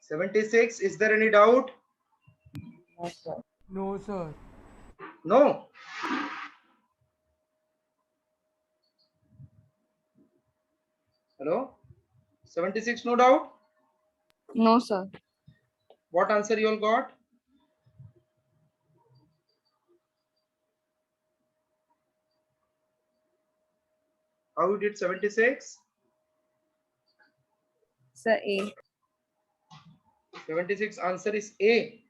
76. Is there any doubt? No, sir. No, sir. No. Hello? 76, no doubt? No, sir. What answer you all got? How you did 76? Sir, A. 76 answer is A.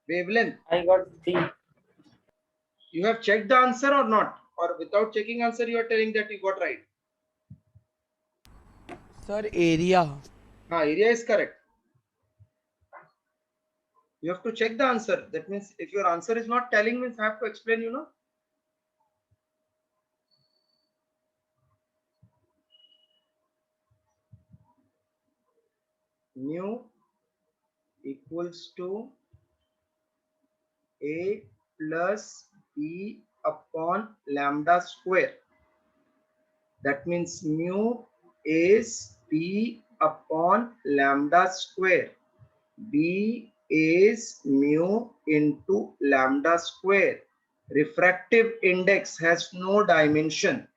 Wavelength. I got D. You have checked the answer or not? Or without checking answer, you are telling that you got right. Sir, area. Area is correct. You have to check the answer. That means if your answer is not telling, means I have to explain, you know. Mu equals to A plus B upon lambda square. That means mu is B upon lambda square. B is mu into lambda square. Refractive index has no dimension.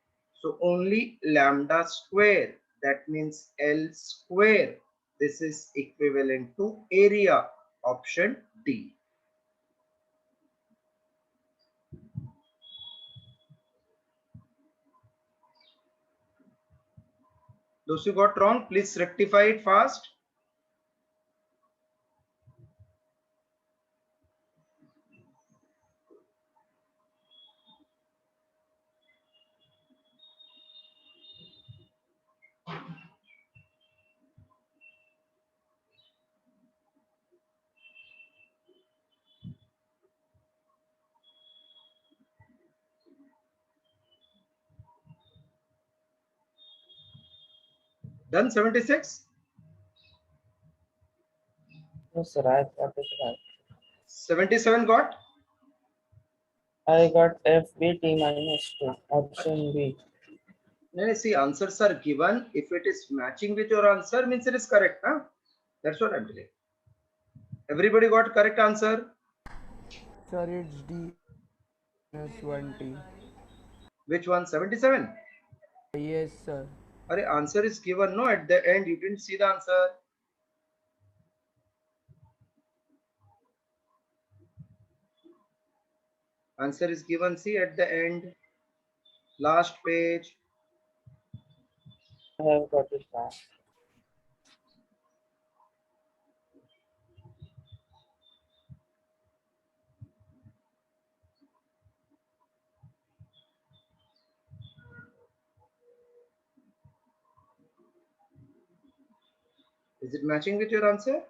So only lambda square. That means L square. This is equivalent to area. Option D. Those who got wrong, please rectify it fast. Done 76? No, sir. I got it right. 77 got? I got FB T minus 2. Option B. No, see, answers are given. If it is matching with your answer, means it is correct. Huh? That's what I'm telling. Everybody got correct answer? Sir, it's D minus 20. Which one? 77? Yes, sir. Answer is given. No, at the end, you didn't see the answer. Answer is given. See at the end. Last page. I have got it right. Is it matching with your answer?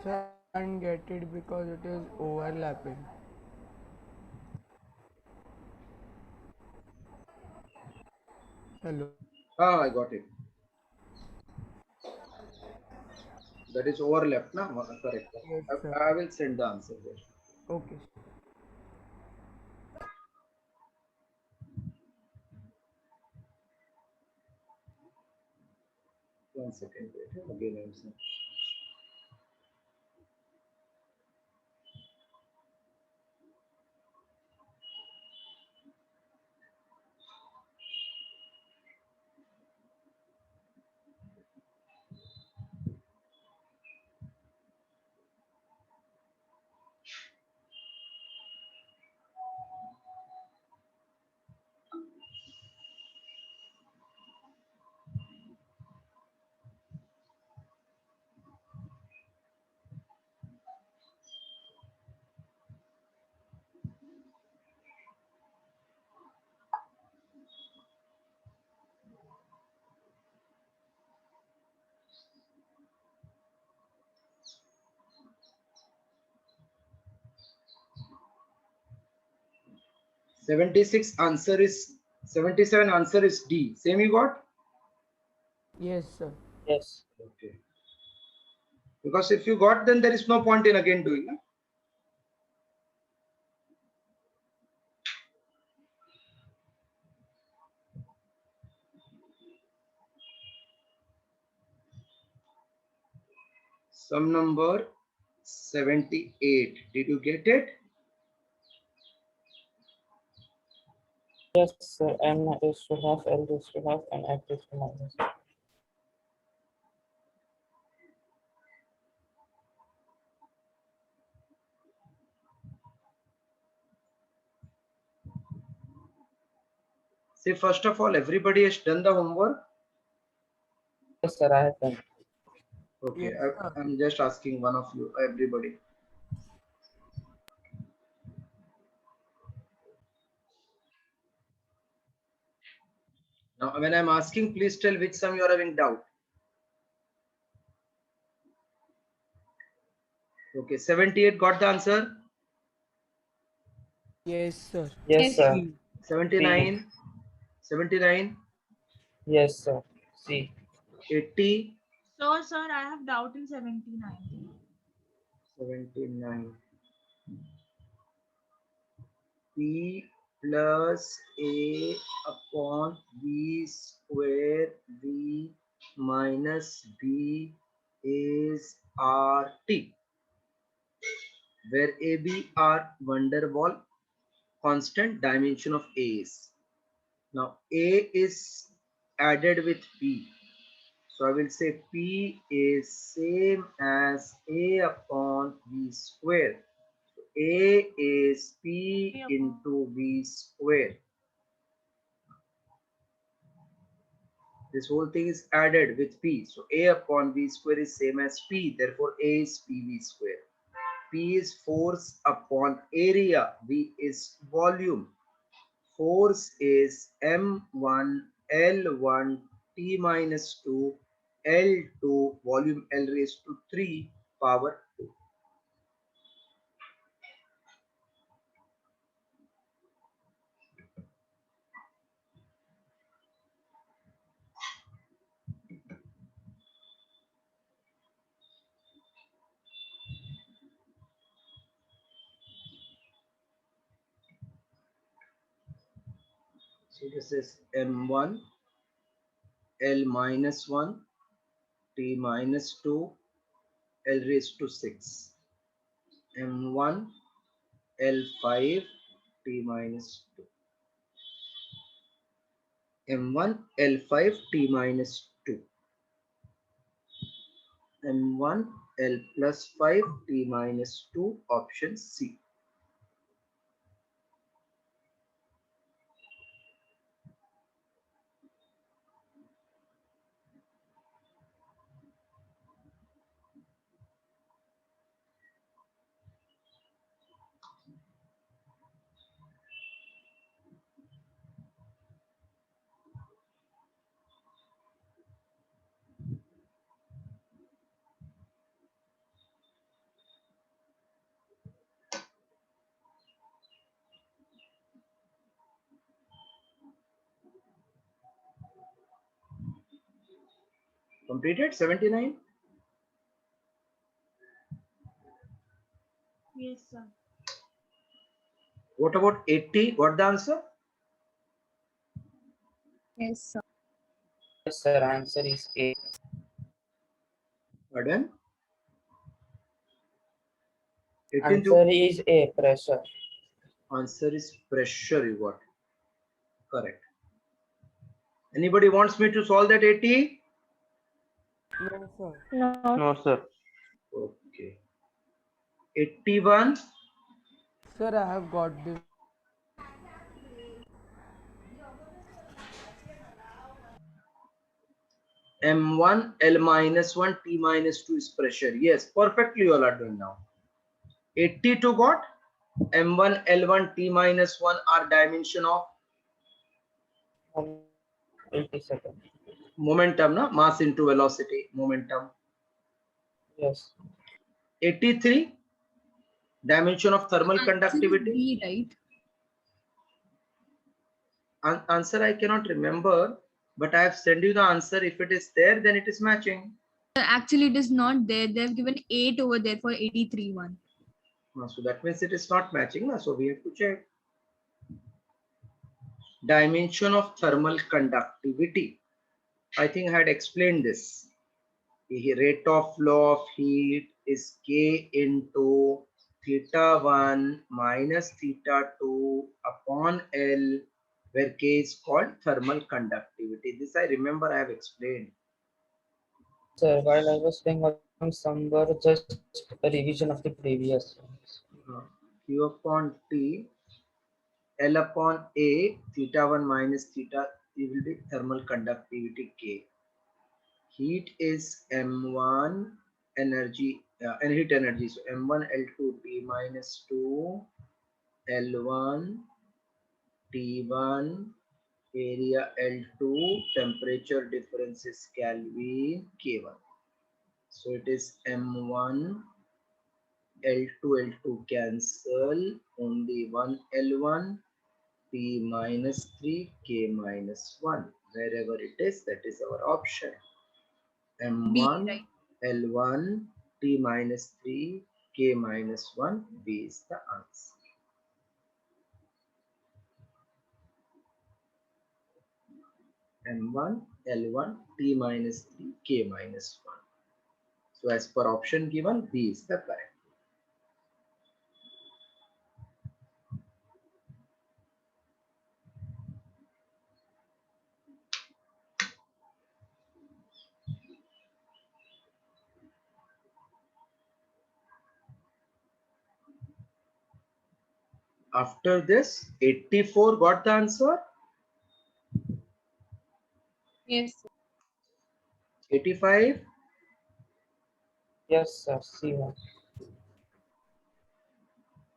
Sir, I can't get it because it is overlapping. Hello. I got it. That is overlapped. No? Correct. Yes, sir. I will send the answer there. Okay. One second. Wait. Again, I will send. 76 answer is 77 answer is D. Same you got? Yes, sir. Yes. Okay. Because if you got, then there is no point in again doing. Huh? Sum number 78. Did you get it? Yes, sir. M is to half, L is to half, and F is to minus. See, first of all, everybody has done the homework. Yes, sir. I have done. Okay, Yes, sir. I'm just asking one of you, everybody. Now, when I'm asking, please tell which sum you are having doubt. Okay, 78 got the answer. Yes, sir. Yes, sir. 79, 79, Yes, sir. C. 80, So, sir, I have doubt in 79. 79. P plus A upon B square B minus B is RT, where AB are van der Waal constant dimension of A is. Now A is added with P. So I will say P is same as A upon V square. So A is P into V square. This whole thing is added with P. So A upon V square is same as P. Therefore A is PV square. P is force upon area. V is volume. Force is M1 L1 T minus 2 L2 volume L raised to 3 power 2. So this is M1 L minus 1 T minus 2 L raised to 6. M1 L5 T minus 2. M1 L5 T minus 2. M1 L plus 5 T minus 2, option C. Completed 79. Yes, sir. What about 80? What the answer? Yes, sir. Yes, sir. Answer is A. Pardon? 18 Answer is A. Pressure. answer is pressure you got. Correct. Anybody wants me to solve that 80? No, sir. No. No, sir. Okay. 81. Sir, I have got this. M1 L minus 1 T minus 2 is pressure. Yes, perfectly you all are doing now. 82 got M1 L1 T minus 1 are dimension of 80 seconds. momentum, na? Mass into velocity, momentum. Yes. 83 dimension of thermal Answer is conductivity. B, right? Answer I cannot remember, but I have sent you the answer. If it is there, then it is matching. Actually, it is not there. They've given 8 over there for 83 one. So that means it is not matching. So we have to check. Dimension of thermal conductivity. I think I had explained this. The rate of flow of heat is K into theta 1 minus theta 2 upon L, where K is called thermal conductivity. This I remember I have explained. Sir, while I was doing on somewhere, just a revision of the previous ones. Q upon T, L upon A, theta 1 minus theta 3 will be thermal conductivity K. Heat is M1 energy and heat energy. So M1 L2 T minus 2 L1 T1 area L2 temperature difference is Kelvin K1. So it is M1 L2 cancel, only one L1 T minus 3 K minus 1. Wherever it is, that is our option. M1 right? L1 T minus 3 K minus 1. B is the answer. M1 L1 T minus 3 K minus 1. So as per option given, B is the correct. After this, 84 got the answer. Yes, sir. 85. Yes, sir. C1.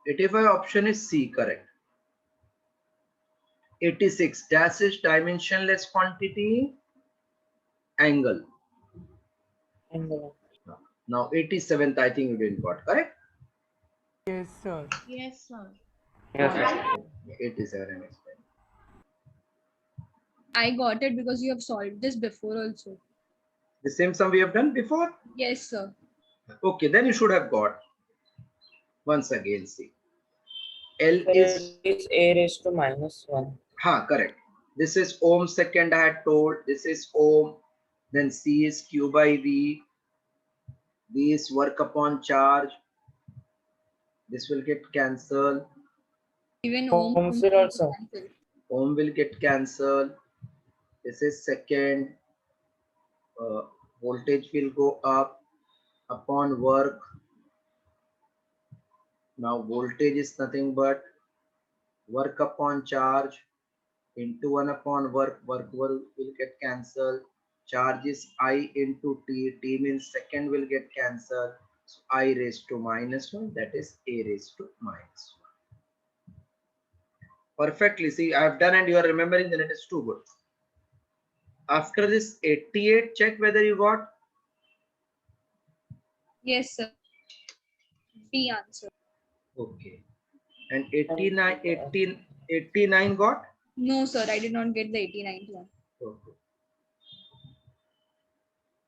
85 option is C, correct. 86 dash is dimensionless quantity angle. And Now 87th I think you didn't got, correct? Yes, sir. Yes, sir. yes, sir. 87 I'm explaining. I got it because you have solved this before also. The same sum we have done before. Yes, sir. Okay, then you should have got. Once again, see. L Sir, is it is A raised to minus 1. correct. This is ohm second I had told. This is ohm. Then C is Q by V. V is work upon charge. This will get cancelled. Even Ohms will also. cancel. Ohm will get cancelled. This is second. Voltage will go up upon work. Now voltage is nothing but work upon charge into 1 upon work. Work will get cancelled. Charge is I into T. T means second will get cancelled. So I raised to minus 1, that is A raised to minus 1. Perfectly. See, I have done and you are remembering, then it is too good. After this 88, check whether you got. Yes, sir. B answer. Okay. And 89 got? No, sir. I did not get the 89th one. Okay.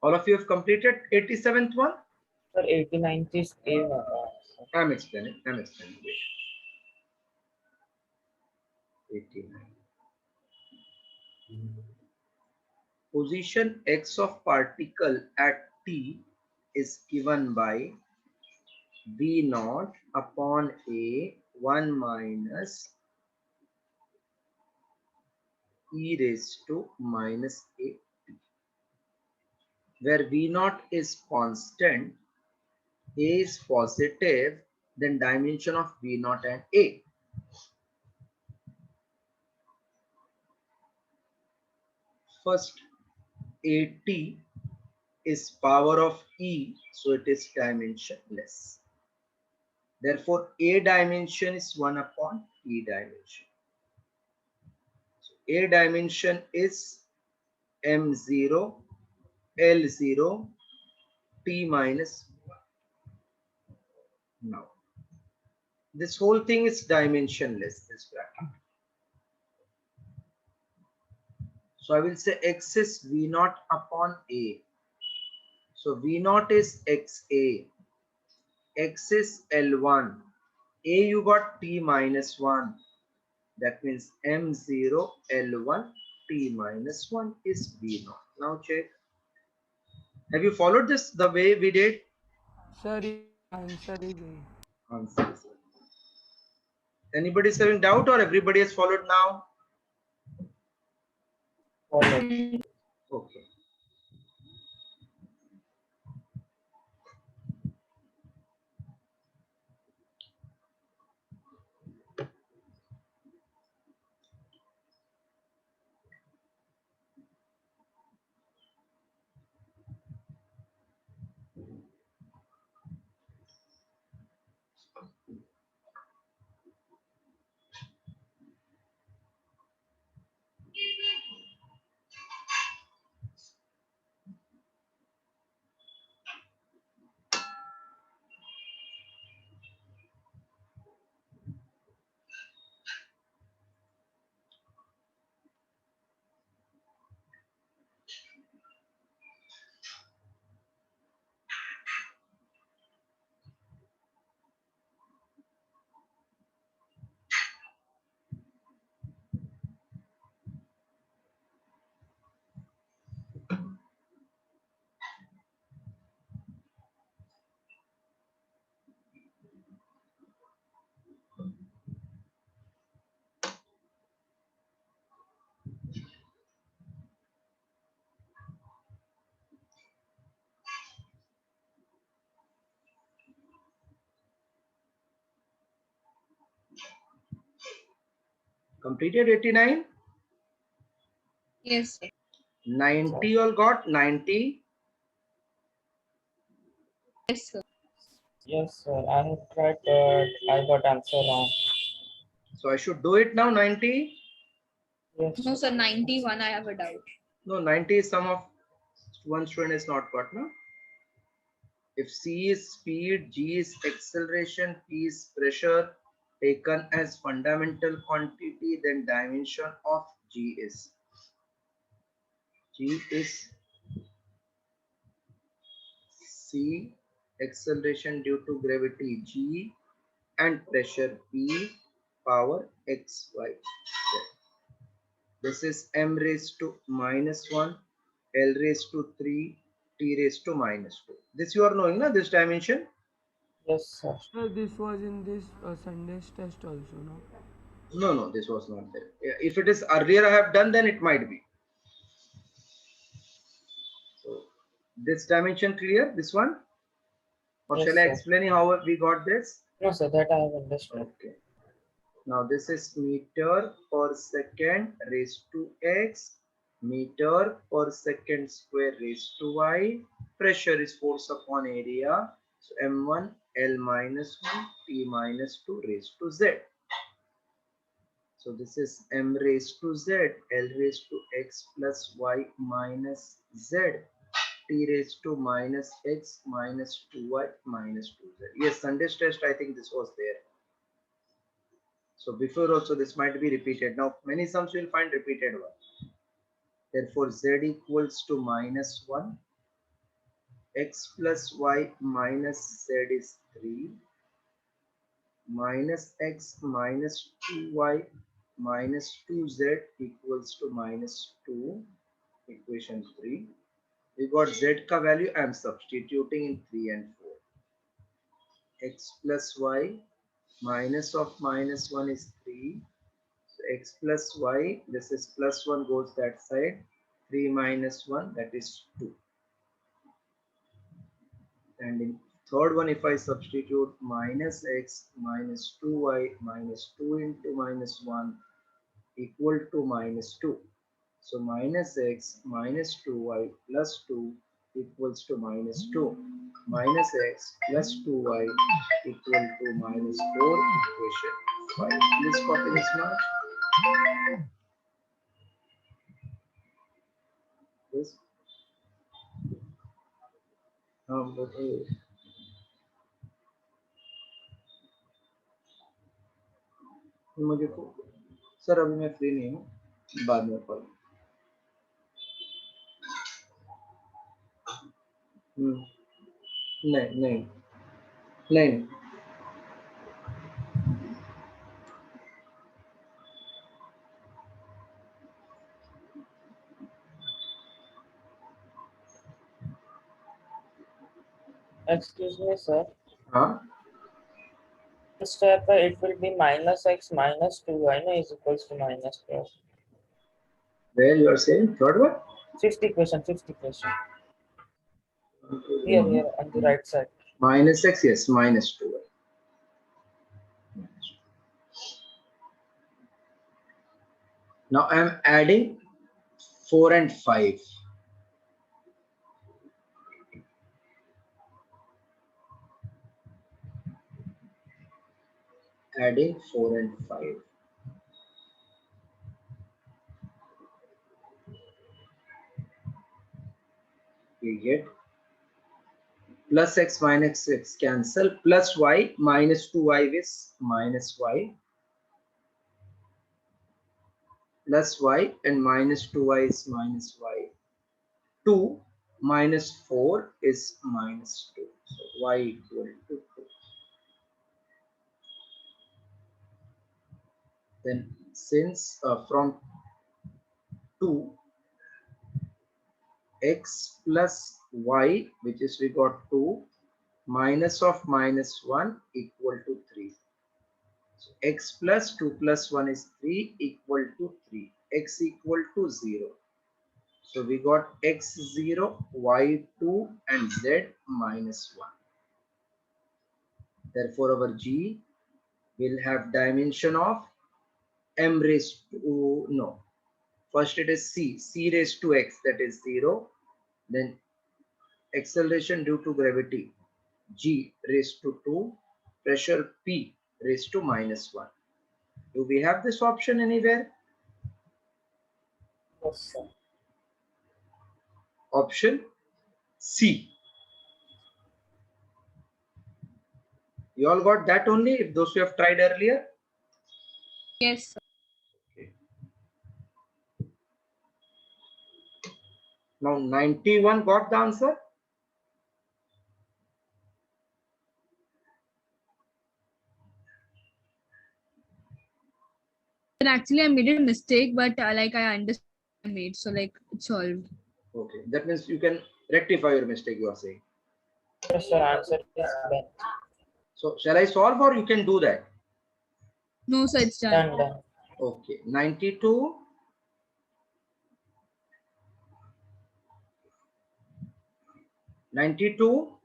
All of you have completed 87th one? Sir, 89th is A. I'm explaining. Wait. 89. Position x of particle at t is given by V naught upon A 1 minus e raised to minus A, where V naught is constant, A is positive, then dimension of V naught and A. First, AT is power of E, so it is dimensionless. Therefore, A dimension is 1 upon E dimension. So A dimension is M0, L0, T minus 1. Now, this whole thing is dimensionless, this bracket. So I will say X is V naught upon A. So V naught is XA. X is L1. A you got T minus 1. That means M0 L1 T minus 1 is V naught. Now check. Have you followed this the way we did? Sir, answer is A. Answer is anybody is having doubt or everybody has followed now? Follow. Okay. Completed 89? Yes, sir. 90 all got 90. Yes, sir. Yes, sir. I have tried, but I got answer wrong. So I should do it now 90. Yes, No, sir. sir, 91. I have a doubt. No, 90 is some of one student is not got now. If C is speed, G is acceleration, P is pressure taken as fundamental quantity, then dimension of G is C, acceleration due to gravity G, and pressure P power x y z. This is m raised to minus 1, L raised to 3, T raised to minus 2. This you are knowing, na, this dimension? Yes, sir. Sir, this was in this Sunday's test also, no? No, no, this was not there. If it is earlier I have done, then it might be. So, this dimension clear, this one? Or Yes, shall I sir. explain you how we got this? No, sir. That I have understood. Okay. Now this is meter per second raised to x, meter per second square raised to y. Pressure is force upon area. So m1 L minus 1 T minus 2 raised to z. So this is m raised to z, L raised to x plus y minus z, T raised to minus x minus 2y minus 2z. Yes, Sunday's test, I think this was there. So before also this might be repeated. Now many sums you will find repeated one. Therefore z equals to minus 1, x plus y minus z is 3, minus x minus 2y minus 2z equals to minus 2, equation 3. We got z ka value, I am substituting in 3 and 4. X plus y minus of minus 1 is 3. So x plus y, this is plus 1 goes that side, 3 minus 1, that is 2. And in third one, if I substitute minus x minus 2y minus 2 into minus 1 equal to minus 2. So minus x minus 2y plus 2 equals to minus 2. Minus x plus 2y equal to minus 4, equation 5. Please copy this mark. Yes. बताइए मुझे तो sir अभी मैं free नहीं हूँ बाद में call नहीं नहीं नहीं Excuse me, sir. Huh? Step it will be minus x minus 2y no is equals to minus 12. Where you are saying third one? 50 question, 50 question. Here, here on the right side. Minus x, yes, minus 2. Now I am adding 4 and 5. Adding 4 and 5. We get plus x minus x cancel, plus y minus 2y is minus y, plus y and minus 2y is minus y. 2 minus 4 is minus 2. So y equal to 2. Then since from 2 x plus y, which is we got 2, minus of minus 1 equal to 3. So x plus 2 plus 1 is 3 equal to 3. X equal to 0. So we got x 0, y 2 and z minus 1. Therefore our G will have dimension of m raised to, no, first it is c raised to x, that is 0. Then acceleration due to gravity g raised to 2, pressure p raised to minus 1. Do we have this option anywhere? Yes, sir. Option C. You all got that only, if those who have tried earlier? Yes, sir. Now 91 got the answer? But actually, I made a mistake, but like I understand I made, so like it's solved. Okay, that means you can rectify your mistake, you are saying. Yes, sir. Answer is done. So shall I solve or you can do that? No, sir, it's done. Done, done. Okay, 92. 92. You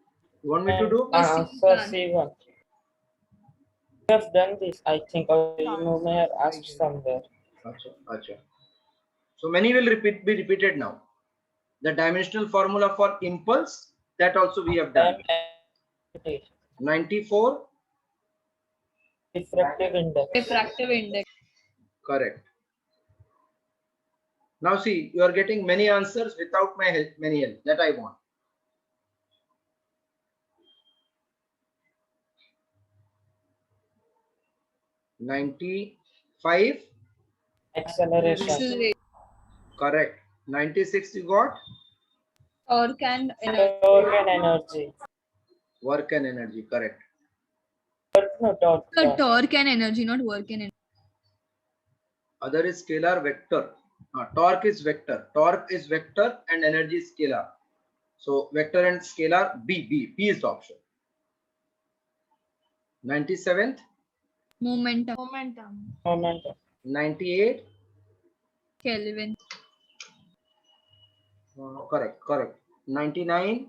want me to do? Answer C1. You have done this, I think, or you may have asked somewhere. Acha, acha. So many will be repeated now. The dimensional formula for impulse, that also we have done. 94. Diffractive index. Diffractive index. Correct. Now see, you are getting many answers without my help, many help. That I want. $95. Acceleration. Acceleration. Correct. 96 you got? Torque and energy. Torque and energy. Work and energy. Correct. No, torque. So torque and energy, not work and energy. Other is scalar vector. Torque is vector. Torque is vector and energy is scalar. So vector and scalar, B is the option. 97th. Momentum. Momentum. 98. Kelvin. Correct. 99.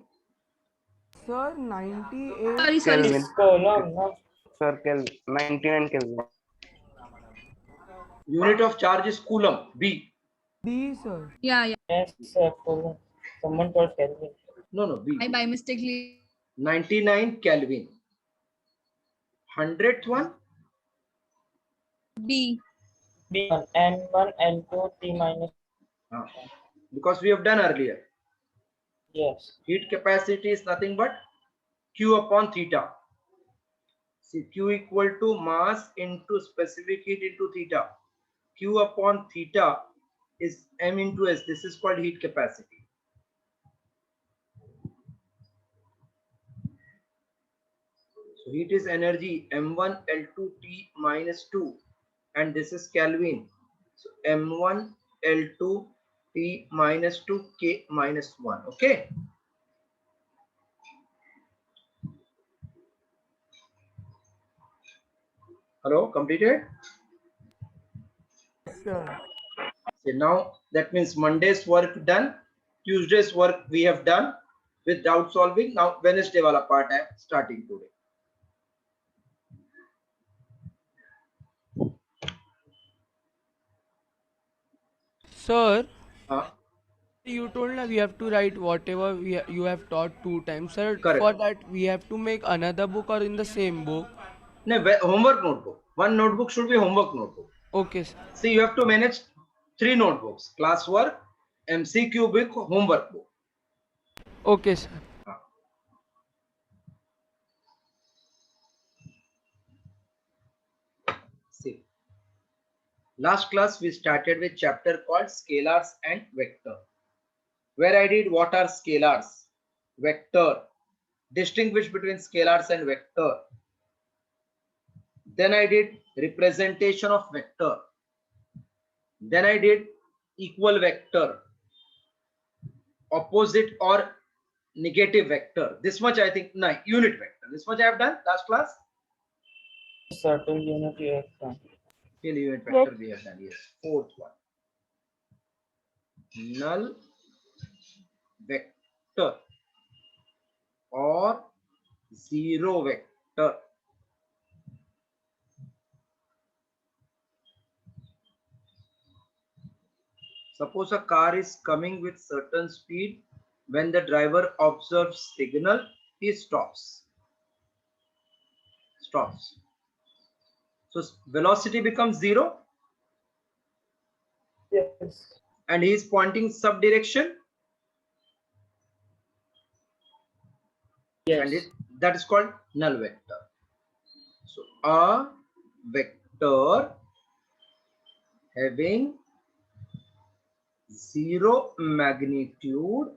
Sir, 98. Sorry. Kelvin. Coulomb, no? Sir, Kelvin. 99 Kelvin. Unit of charge is coulomb. B. D, sir. Yeah. Yes, sir. Coulomb. Someone told Kelvin. No, B. I by mistakenly. 99 Kelvin. 100th one. B. B1, N1, N2, T minus. Because we have done earlier. Yes. Heat capacity is nothing but Q upon theta. See, Q equal to mass into specific heat into theta. Q upon theta is M into S. This is called heat capacity. So heat is energy M1 L2 T minus 2 and this is Kelvin. So M1 L2 T minus 2 K minus 1. Okay. Hello, completed? Sir. So now that means Monday's work done, Tuesday's work we have done with doubt solving. Now Wednesday wala part I am starting today. Sir, Uh, you told that we have to write whatever you have taught 2 times. Sir, for correct. that we have to make another book or in the same book. No, homework notebook. One notebook should be homework notebook. Okay, sir. See, you have to manage 3 notebooks: classwork, MCQ book, homework book. Okay, sir. Uh, See, last class we started with chapter called scalars and vector, where I did what are scalars, vector, distinguish between scalars and vector. Then I did representation of vector. Then I did equal vector, opposite or negative vector. This much I think, no, unit vector. This much I have done last class. Sir, till unit you have done. Till unit vector we have done, yes. Fourth one. Null vector or zero vector. Suppose a car is coming with certain speed. When the driver observes signal, he stops. Stops. So velocity becomes 0 Yes. and he is pointing sub direction, and Yes. that is called null vector. So a vector having 0 magnitude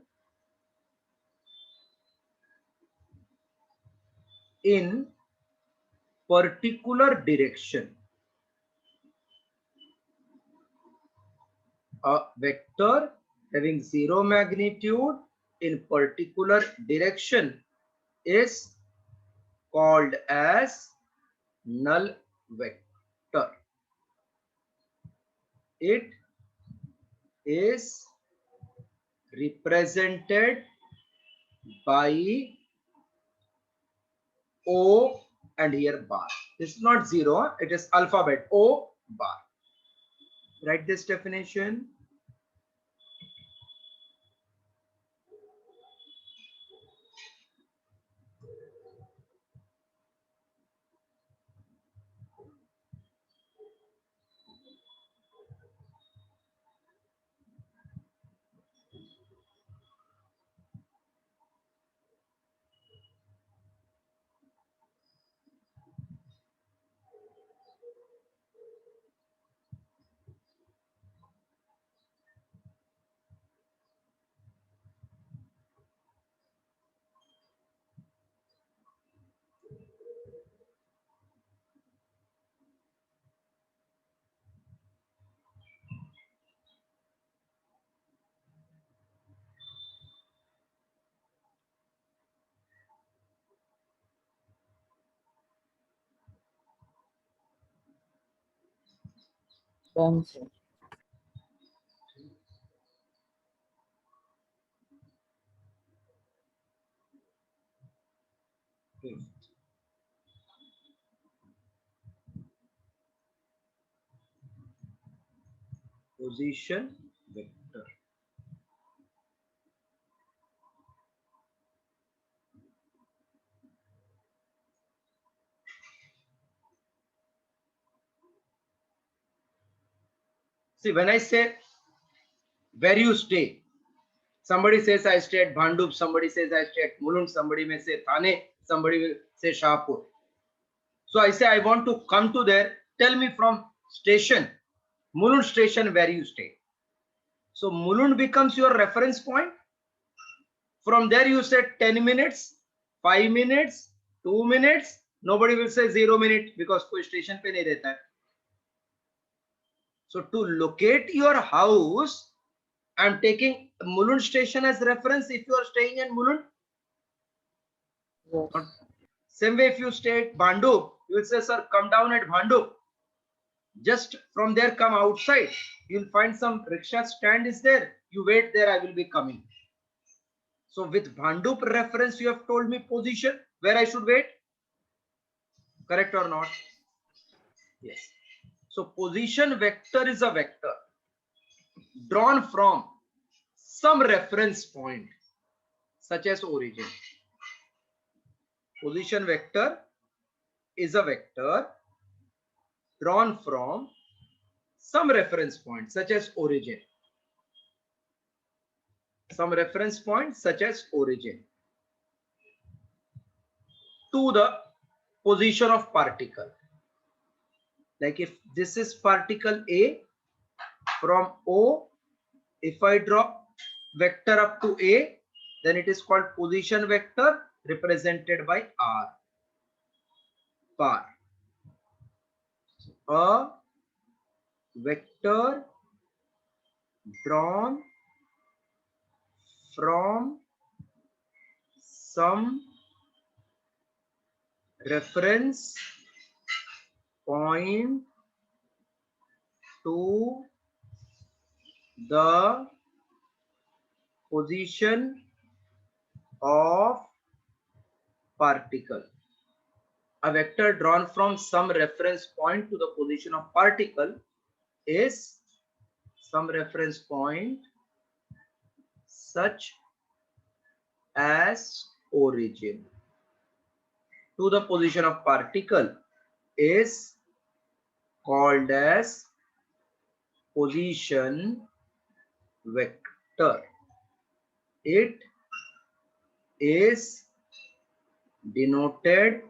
in particular direction. A vector having 0 magnitude in particular direction is called as null vector. It is represented by O and here bar. This is not 0, it is alphabet O bar. Write this definition. Done, sir. Position vector. See, when I say where you stay, somebody says I stay at Bhandup, somebody says I stay at Mulund, somebody may say Thane, somebody will say Shahpur. So I say I want to come to there. Tell me from station, Mulund station, where you stay. So Mulund becomes your reference point. From there you say 10 minutes, 5 minutes, 2 minutes. Nobody will say 0 minute because कोई station पे नहीं रहता है. So to locate your house, I am taking Mulund station as reference if you are staying in Mulund. Yes. Same way if you stay at Bhandup, You will say, sir, come down at Bhandup. Just from there, come outside. You'll find some rickshaw stand is there. You wait there, I will be coming. So with Bhandup reference, you have told me position where I should wait. Correct or not? Yes. So position vector is a vector drawn from some reference point such as origin. Position vector is a vector drawn from some reference point such as origin. Some reference point such as origin to the position of particle. Like if this is particle A, from O, if I draw vector up to A, then it is called position vector represented by R. Bar. A vector drawn from some reference point to the position of particle. A vector drawn from some reference point to the position of particle is some reference point such as origin to the position of particle is called as position vector. It is denoted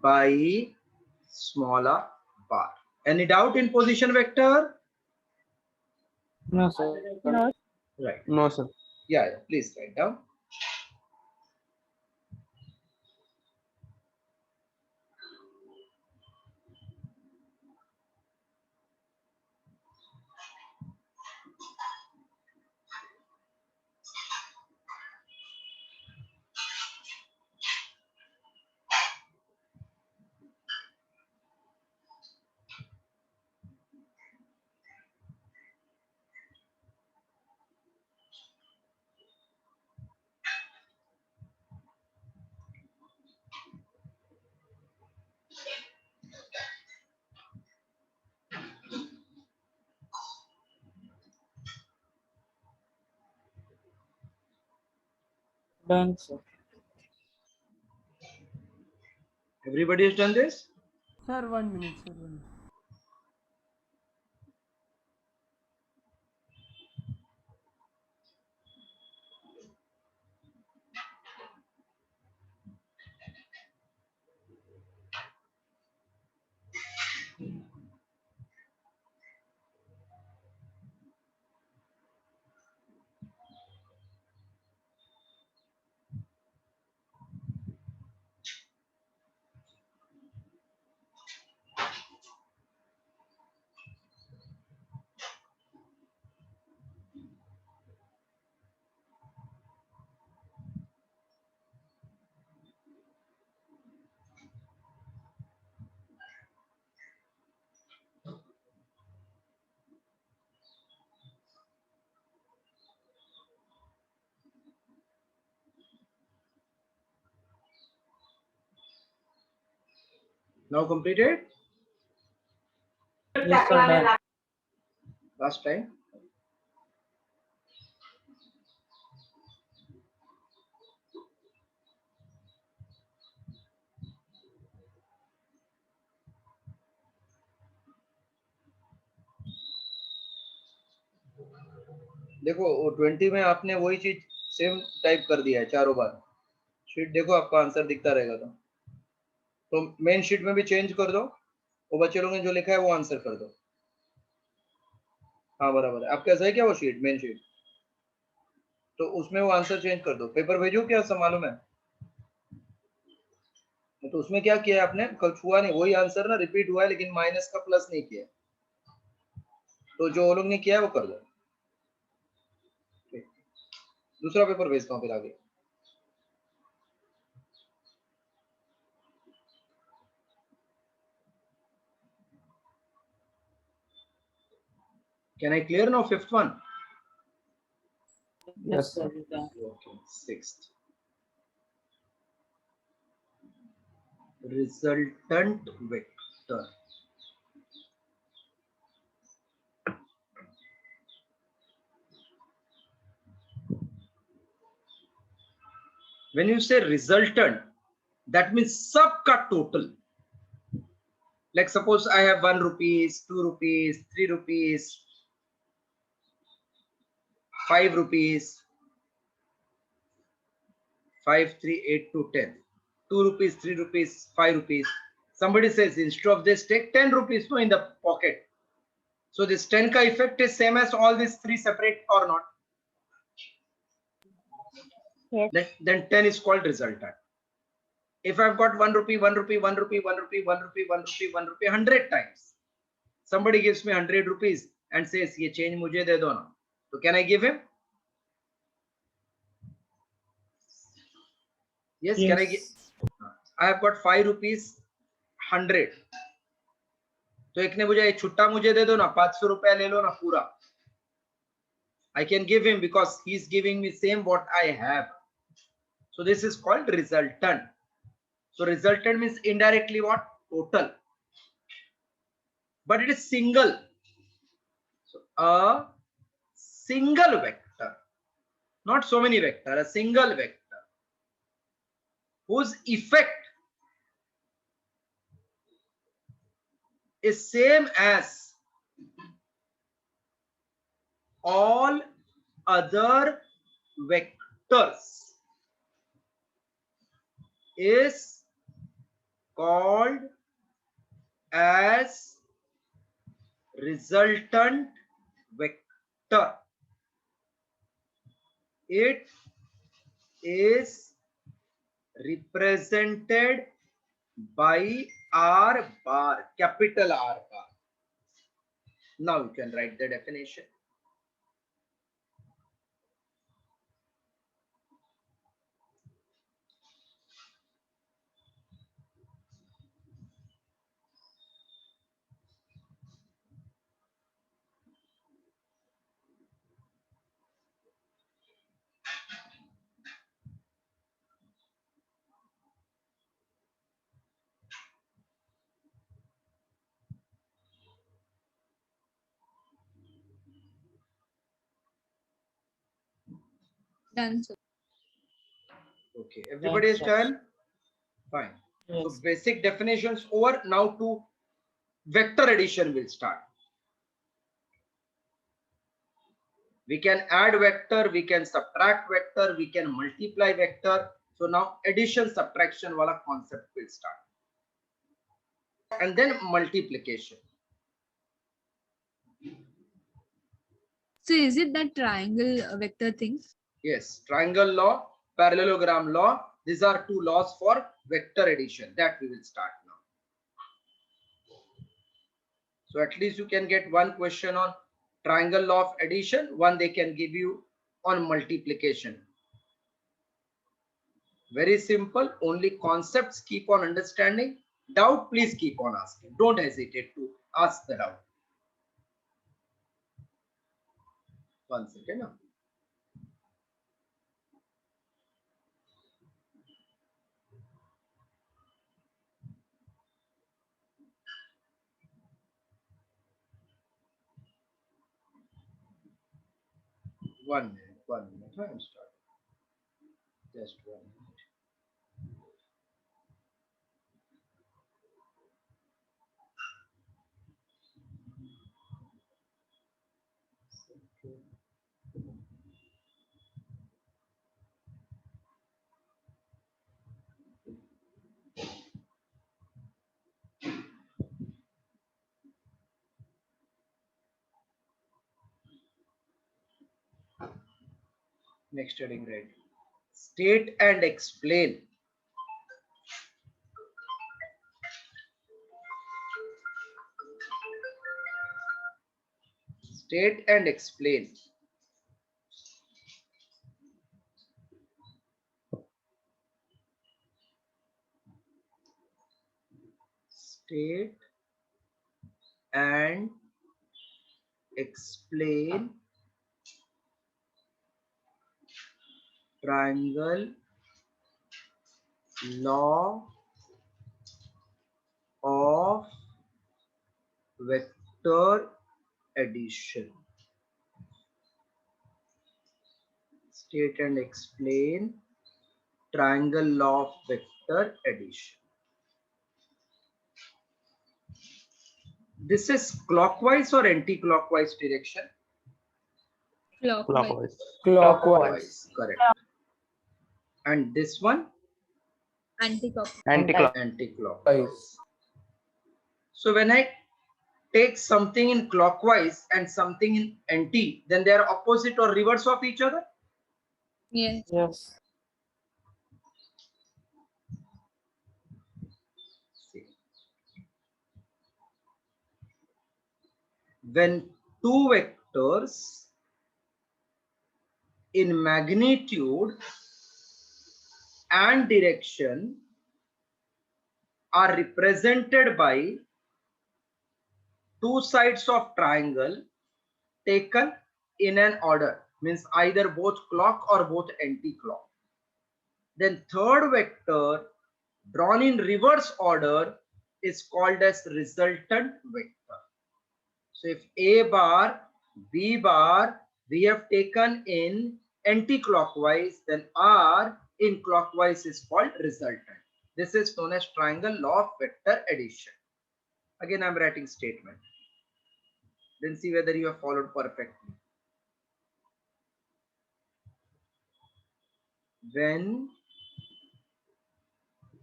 by smaller bar. Any doubt in position vector? No, sir. No. Right. No, sir. Yeah, please write down. Done, sir. Everybody has done this? Sir, 1 minute, sir. 1 minute. Now completed? Yes, sir. Done. Last time? देखो 20 में आपने वही चीज same type कर दिया है चारों बार. Sheet देखो आपका आंसर दिखता रहेगा. तो मेन शीट में भी चेंज कर दो. वो बच्चे लोगों ने जो लिखा है वो आंसर कर दो. हाँ बराबर है. आपका ऐसा है क्या वो शीट मेन शीट? तो उसमें वो आंसर चेंज कर दो. पेपर भेजो क्या सब मालूम है? तो उसमें क्या किया है आपने? कुछ हुआ नहीं. वही आंसर ना रिपीट हुआ है लेकिन माइनस का प्लस नहीं किया. तो जो वो लोग ने किया है वो कर दो. दूसरा पेपर भेजता हूँ फिर आगे. Can I clear now fifth one? Yes, sir. You can. Okay, sixth. Resultant vector. When you say resultant, that means सबका total. Like suppose I have 1 rupees, 2 rupees, 3 rupees, 5 rupees, 5, 3, 8 to 10. 2 rupees, 3 rupees, 5 rupees. Somebody says instead of this, take 10 rupees in the pocket. So this 10 ka effect is same as all these three separate or not? Yes. Then 10 is called resultant. If I've got 1 rupee, 1 rupee, 1 rupee, 1 rupee, 1 rupee, 1 rupee, 1 rupee, 100 times. Somebody gives me 100 rupees and says, ye change mujhe de do na. So can I give him? Yes, can I give? I have got 5 rupees, 100. तो एक ने मुझे ये छुट्टा मुझे दे दो ना 500 रुपया ले लो ना पूरा. I can give him because he is giving me same what I have. So this is called resultant. So resultant means indirectly what? Total. But it is single. So a single vector, not so many vector, a single vector whose effect is same as all other vectors is called as resultant vector. It is represented by R bar, capital R bar. Now you can write the definition. Done, sir. Okay, everybody is done? Fine. So Yes. basic definitions over. Now to vector addition will start. We can add vector, we can subtract vector, we can multiply vector. So now addition subtraction wala concept will start. And then multiplication. So is it that triangle vector thing? Yes, triangle law, parallelogram law. These are two laws for vector addition that we will start now. So at least you can get one question on triangle law of addition, one they can give you on multiplication. Very simple, only concepts keep on understanding. Doubt, please keep on asking. Don't hesitate to ask the doubt. One second. Now. One minute. I am starting. Just 1 minute. Next heading, right? State and explain. State and explain. State and explain triangle law of vector addition. State and explain triangle law of vector addition. This is clockwise or anti-clockwise direction? Clockwise. Clockwise. Correct. And this one? Anti-clockwise. Anti-clockwise. Anti-clockwise. So when I take something in clockwise and something in anti, then they are opposite or reverse of each other? Yes. Yes. See. When two vectors in magnitude and direction are represented by two sides of triangle taken in an order, means either both clock or both anti-clock, then third vector drawn in reverse order is called as resultant vector. So if A bar, B bar we have taken in anti-clockwise, then R in clockwise is called resultant. This is known as triangle law of vector addition. Again I am writing statement. Then see whether you have followed perfectly. When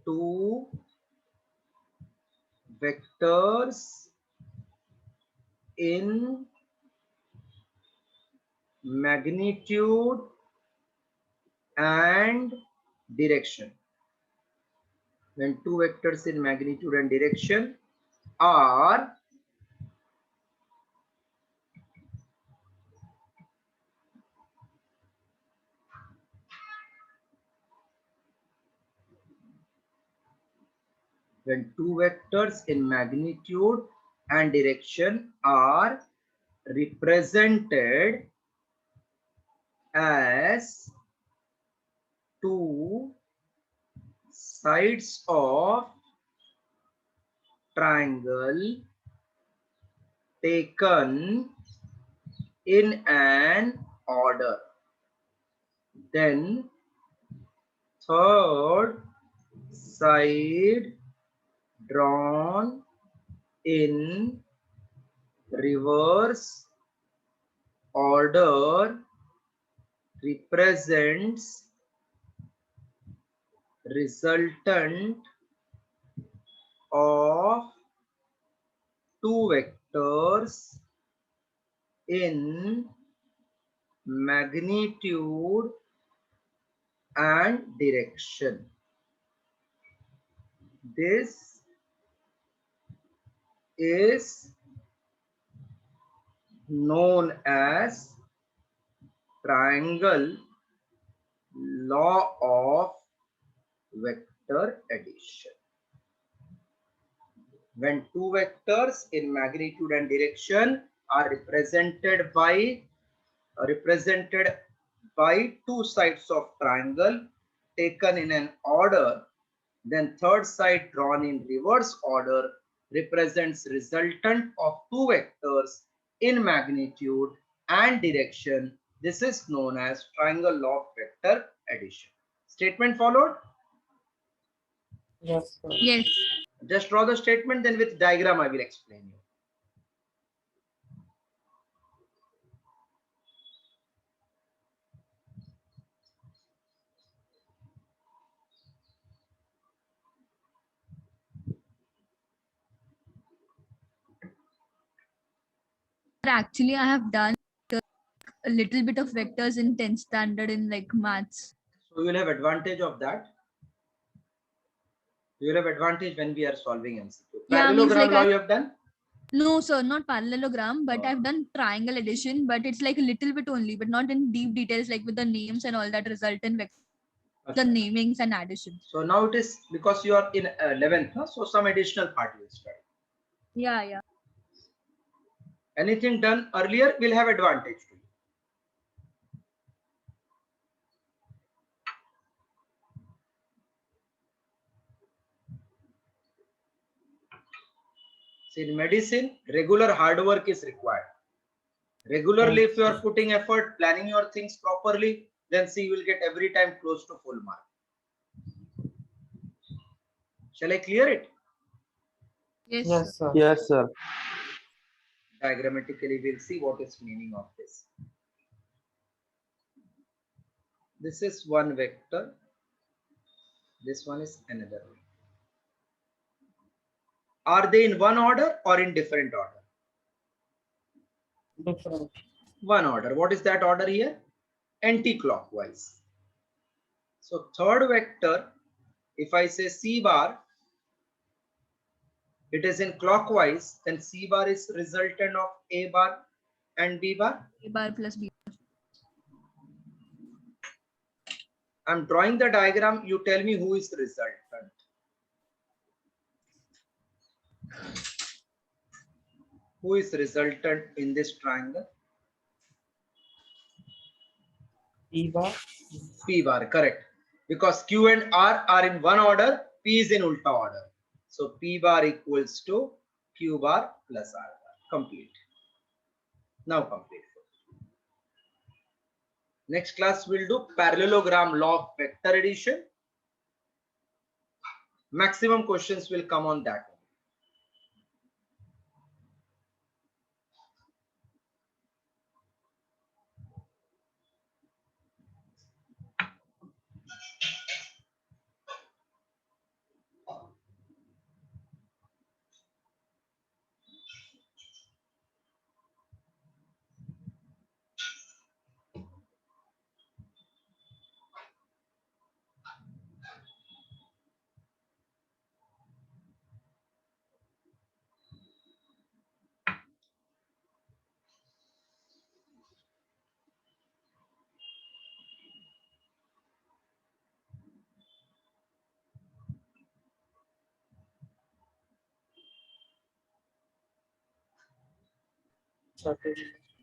two vectors in magnitude and direction, when two vectors in magnitude and direction are when two vectors in magnitude and direction are represented as two sides of triangle taken in an order, then third side drawn in reverse order represents resultant of two vectors in magnitude and direction. This is known as triangle law of vector addition. When two vectors in magnitude and direction are represented by two sides of triangle taken in an order, then third side drawn in reverse order represents resultant of two vectors in magnitude and direction. This is known as triangle law of vector addition. Statement followed? Yes. Sir. Yes. Just draw the statement, then with diagram I will explain you. Actually, I have done a little bit of vectors in 10th standard in like maths. So you will have advantage of that. You will have advantage when we are solving MCQ. Yeah, means Parallelogram like law I- you have done? No, sir, not parallelogram, but Oh. I've done triangle addition, but it's like a little bit only, but not in deep details, like with the names and all that resultant vector, the Okay. namings and additions. So now it is because you are in 11th, huh? So some additional part you will study. Yeah, yeah. Anything done earlier will have advantage to you. See, in medicine, regular hard work is required. Regularly, if you are putting effort, planning your things properly, then see, you will get every time close to full mark. Shall I clear it? Yes, Yes, sir. sir. Yes, sir. Diagrammatically, we'll see what is meaning of this. This is one vector. This one is another one. Are they in one order or in different order? Different. One order. What is that order here? Anti-clockwise. So third vector, if I say C bar, it is in clockwise, then C bar is resultant of A bar and B bar. A bar plus B. I'm drawing the diagram. You tell me who is the resultant. Who is resultant in this triangle? P bar. P bar, correct. Because Q and R are in one order, P is in ulta order. So P bar equals to Q bar plus R bar. Complete. Now complete. Next class we'll do parallelogram law of vector addition. Maximum questions will come on that.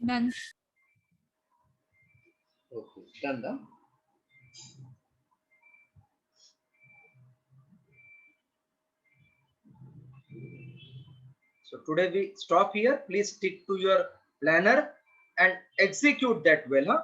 Done. Okay, done now. So today we stop here. Please stick to your planner and execute that well. Huh?